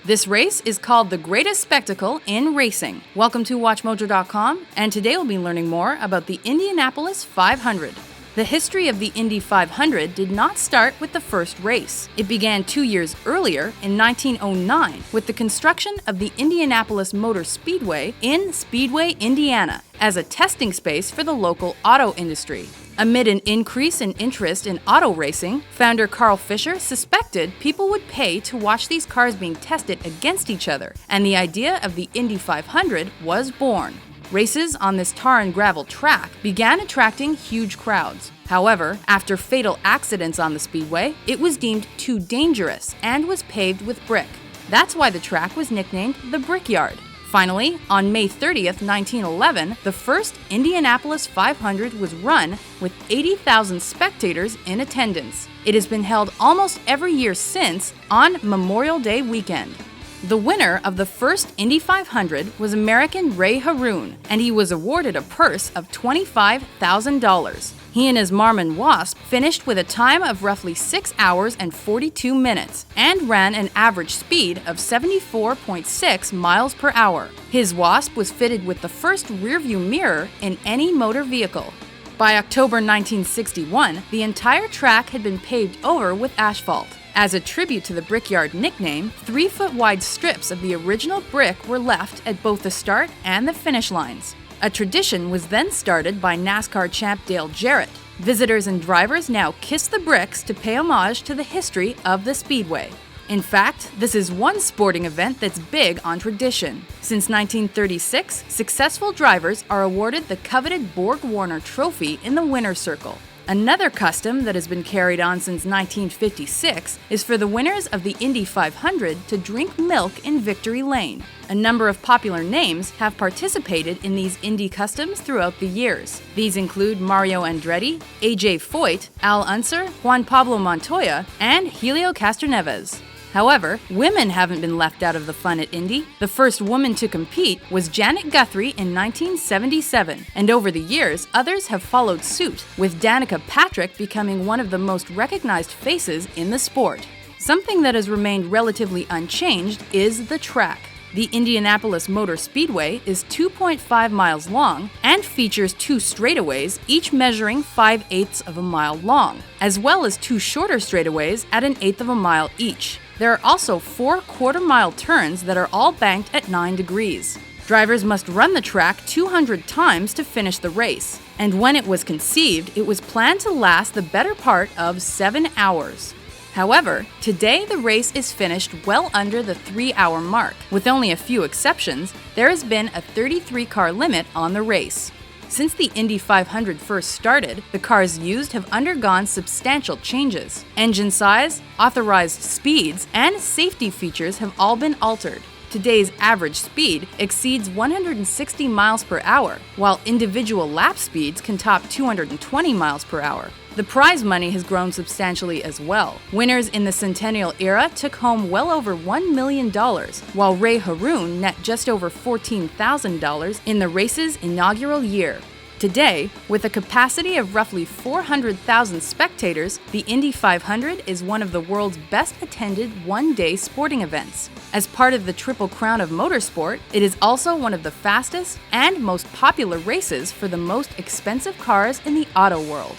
This race is called the greatest spectacle in racing. Welcome to WatchMojo.com, and today we'll be learning more about the Indianapolis 500. The history of the Indy 500 did not start with the first race. It began 2 years earlier, in 1909, with the construction of the Indianapolis Motor Speedway in Speedway, Indiana, as a testing space for the local auto industry. Amid an increase in interest in auto racing, founder Carl Fisher suspected people would pay to watch these cars being tested against each other, and the idea of the Indy 500 was born. Races on this tar and gravel track began attracting huge crowds. However, after fatal accidents on the speedway, it was deemed too dangerous and was paved with brick. That's why the track was nicknamed the Brickyard. Finally, on May 30th, 1911, the first Indianapolis 500 was run with 80,000 spectators in attendance. It has been held almost every year since on Memorial Day weekend. The winner of the first Indy 500 was American Ray Harroun, and he was awarded a purse of $25,000. He and his Marmon Wasp finished with a time of roughly 6 hours and 42 minutes and ran an average speed of 74.6 miles per hour. His Wasp was fitted with the first rearview mirror in any motor vehicle. By October 1961, the entire track had been paved over with asphalt. As a tribute to the Brickyard nickname, 3-foot-wide strips of the original brick were left at both the start and the finish lines. A tradition was then started by NASCAR champ Dale Jarrett. Visitors and drivers now kiss the bricks to pay homage to the history of the Speedway. In fact, this is one sporting event that's big on tradition. Since 1936, successful drivers are awarded the coveted Borg-Warner Trophy in the winner's circle. Another custom that has been carried on since 1956 is for the winners of the Indy 500 to drink milk in Victory Lane. A number of popular names have participated in these Indy customs throughout the years. These include Mario Andretti, AJ Foyt, Al Unser, Juan Pablo Montoya, and Helio Castroneves. However, women haven't been left out of the fun at Indy. The first woman to compete was Janet Guthrie in 1977, and over the years, others have followed suit, with Danica Patrick becoming one of the most recognized faces in the sport. Something that has remained relatively unchanged is the track. The Indianapolis Motor Speedway is 2.5 miles long and features 2 straightaways, each measuring 5/8 of a mile long, as well as 2 shorter straightaways at 1/8 of a mile each. There are also 4 quarter-mile turns that are all banked at 9 degrees. Drivers must run the track 200 times to finish the race, and when it was conceived, it was planned to last the better part of 7 hours. However, today the race is finished well under the 3-hour mark. With only a few exceptions, there has been a 33-car limit on the race. Since the Indy 500 first started, the cars used have undergone substantial changes. Engine size, authorized speeds, and safety features have all been altered. Today's average speed exceeds 160 miles per hour, while individual lap speeds can top 220 miles per hour. The prize money has grown substantially as well. Winners in the Centennial era took home well over $1 million, while Ray Harroun net just over $14,000 in the race's inaugural year. Today, with a capacity of roughly 400,000 spectators, the Indy 500 is one of the world's best attended one-day sporting events. As part of the Triple Crown of motorsport, it is also one of the fastest and most popular races for the most expensive cars in the auto world.